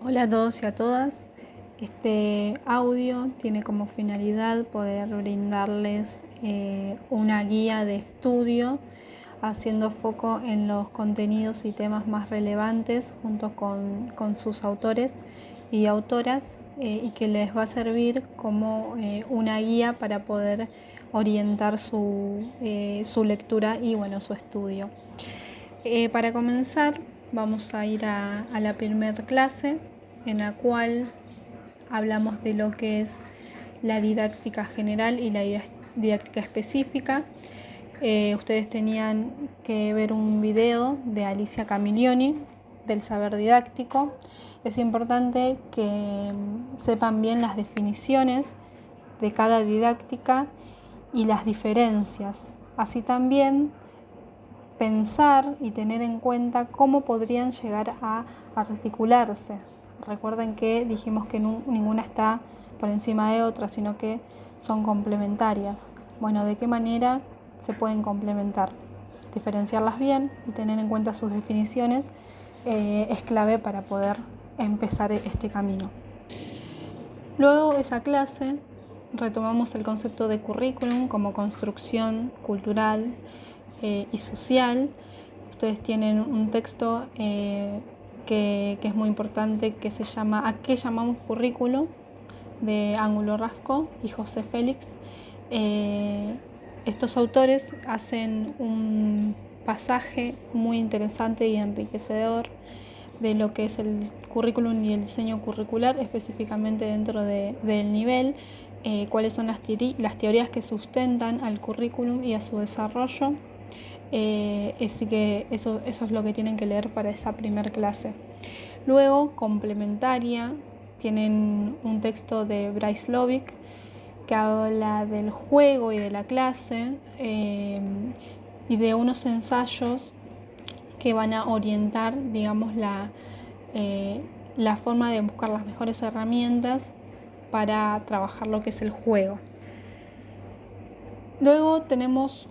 Hola a todos y a todas. Este audio tiene como finalidad poder brindarles una guía de estudio haciendo foco en los contenidos y temas más relevantes junto con sus autores y autoras y que les va a servir como una guía para poder orientar su lectura y su estudio. Para comenzar vamos a ir a la primera clase en la cual hablamos de lo que es la didáctica general y la didáctica específica. Ustedes tenían que ver un video de Alicia Camiglioni del saber didáctico. Es importante que sepan bien las definiciones de cada didáctica y las diferencias. Así también pensar y tener en cuenta cómo podrían llegar a articularse. Recuerden que dijimos que ninguna está por encima de otra, sino que son complementarias. Bueno, ¿de qué manera se pueden complementar? Diferenciarlas bien y tener en cuenta sus definiciones es clave para poder empezar este camino. Luego de esa clase retomamos el concepto de currículum como construcción cultural y social. Ustedes tienen un texto que es muy importante que se llama ¿A qué llamamos currículum? De Ángulo Rasco y José Félix. Estos autores hacen un pasaje muy interesante y enriquecedor de lo que es el currículum y el diseño curricular, específicamente dentro del nivel, cuáles son las teorías que sustentan al currículum y a su desarrollo. Así que eso es lo que tienen que leer para esa primera clase. Luego, complementaria, tienen un texto de Bryce Lovick que habla del juego y de la clase y de unos ensayos que van a orientar, digamos, la forma de buscar las mejores herramientas para trabajar lo que es el juego. Luego tenemos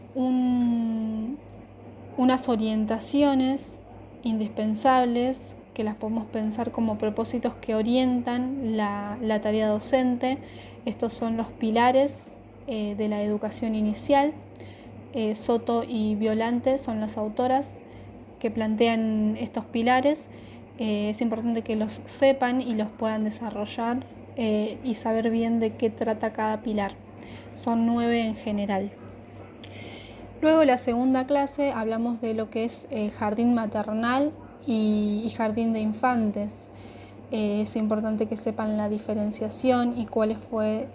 unas orientaciones indispensables que las podemos pensar como propósitos que orientan la tarea docente. Estos son los pilares de la educación inicial. Soto y Violante son las autoras que plantean estos pilares. Es importante que los sepan y los puedan desarrollar y saber bien de qué trata cada pilar. Son 9 en general. Luego, la segunda clase, hablamos de lo que es jardín maternal y jardín de infantes. Es importante que sepan la diferenciación y cuáles fueron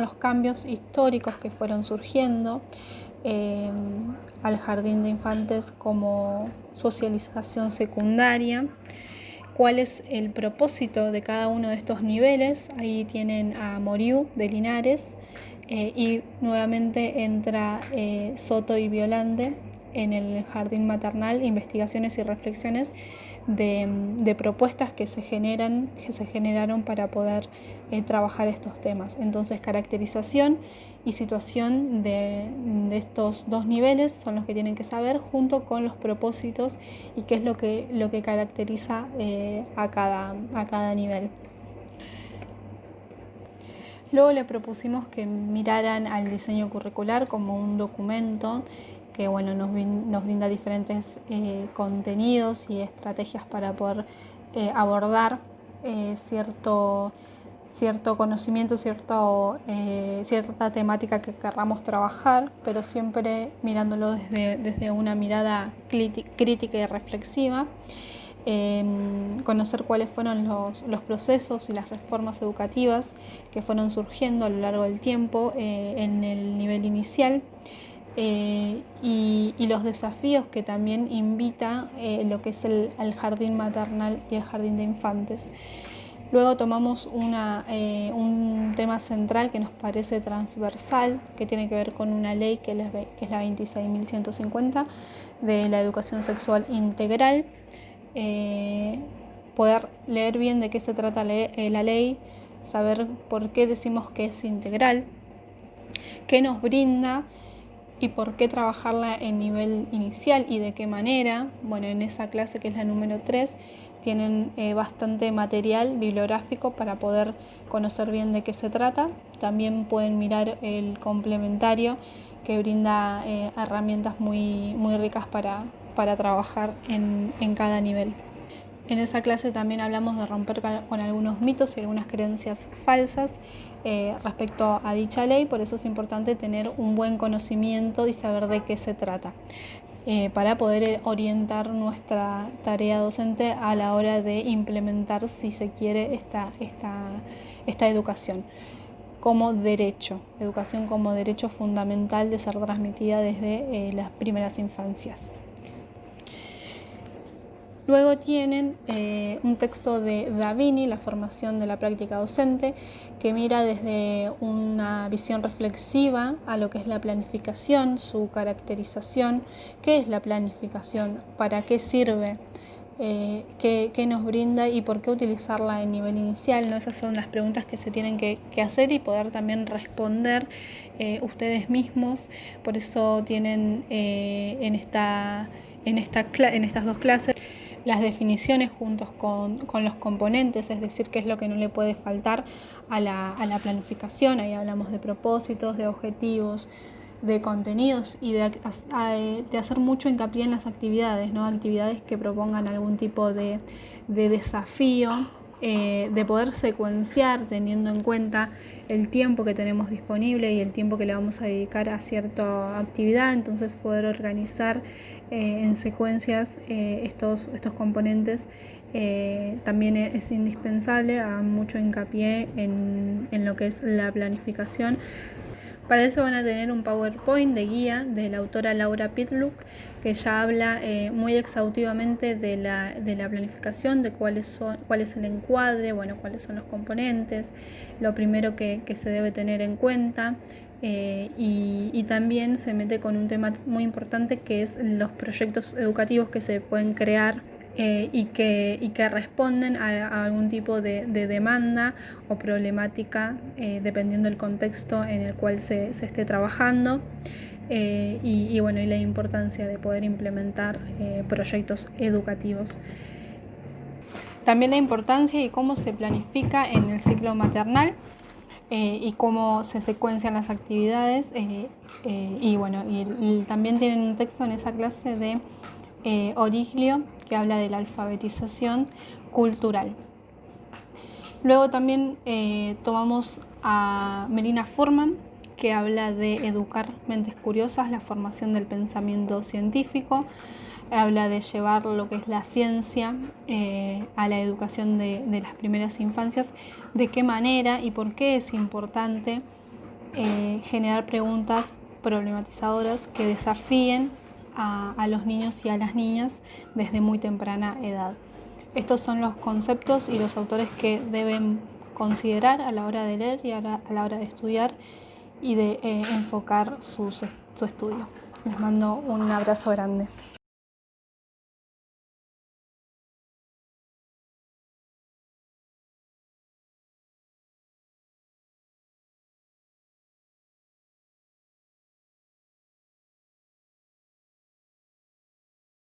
los cambios históricos que fueron surgiendo al jardín de infantes como socialización secundaria. ¿Cuál es el propósito de cada uno de estos niveles? Ahí tienen a Moriú de Linares y nuevamente entra Soto y Violante en el jardín maternal, investigaciones y reflexiones de propuestas que se generaron para poder trabajar estos temas. Entonces, caracterización y situación de estos dos niveles son los que tienen que saber, junto con los propósitos y qué es lo que caracteriza a cada nivel. Luego le propusimos que miraran al diseño curricular como un documento que nos brinda diferentes contenidos y estrategias para poder abordar cierto conocimiento, cierta temática que querramos trabajar, pero siempre mirándolo desde una mirada crítica y reflexiva. Conocer cuáles fueron los procesos y las reformas educativas que fueron surgiendo a lo largo del tiempo en el nivel inicial y los desafíos que también invita lo que es el jardín maternal y el jardín de infantes. Luego tomamos un tema central que nos parece transversal, que tiene que ver con una ley que es la 26.150 de la educación sexual integral. Poder leer bien de qué se trata la ley, saber por qué decimos que es integral, qué nos brinda ¿Y por qué trabajarla en nivel inicial y de qué manera? Bueno, en esa clase, que es la número 3, tienen bastante material bibliográfico para poder conocer bien de qué se trata. También pueden mirar el complementario, que brinda herramientas muy ricas para trabajar en cada nivel. En esa clase también hablamos de romper con algunos mitos y algunas creencias falsas respecto a dicha ley. Por eso es importante tener un buen conocimiento y saber de qué se trata, para poder orientar nuestra tarea docente a la hora de implementar, si se quiere, esta educación como derecho, educación como derecho fundamental de ser transmitida desde las primeras infancias. Luego tienen un texto de Davini, La formación de la práctica docente, que mira desde una visión reflexiva a lo que es la planificación, su caracterización. ¿Qué es la planificación? ¿Para qué sirve? ¿Qué nos brinda y por qué utilizarla en nivel inicial? ¿No? Esas son las preguntas que se tienen que hacer y poder también responder ustedes mismos. Por eso tienen en estas dos clases las definiciones juntos con los componentes, es decir, qué es lo que no le puede faltar a la planificación. Ahí hablamos de propósitos, de objetivos, de contenidos y de hacer mucho hincapié en las actividades, ¿no? Actividades que propongan algún tipo de desafío, de poder secuenciar teniendo en cuenta el tiempo que tenemos disponible y el tiempo que le vamos a dedicar a cierta actividad. Entonces poder organizar en secuencias estos componentes también es indispensable. Hagan mucho hincapié en lo que es la planificación. Para eso van a tener un PowerPoint de guía de la autora Laura Pitluck, que ya habla muy exhaustivamente de la planificación, de cuál es el encuadre, bueno, cuáles son los componentes, lo primero que se debe tener en cuenta. Y también se mete con un tema muy importante, que es los proyectos educativos que se pueden crear y que responden a algún tipo de demanda o problemática dependiendo del contexto en el cual se esté trabajando. Y la importancia de poder implementar proyectos educativos. También la importancia y cómo se planifica en el ciclo maternal y cómo se secuencian las actividades. Y también tienen un texto en esa clase de Origlio, que habla de la alfabetización cultural. Luego también tomamos a Melina Furman, que habla de educar mentes curiosas, la formación del pensamiento científico. Habla de llevar lo que es la ciencia a la educación de las primeras infancias, de qué manera y por qué es importante generar preguntas problematizadoras que desafíen a los niños y a las niñas desde muy temprana edad. Estos son los conceptos y los autores que deben considerar a la hora de leer y a la hora de estudiar y de enfocar su estudio. Les mando un abrazo grande.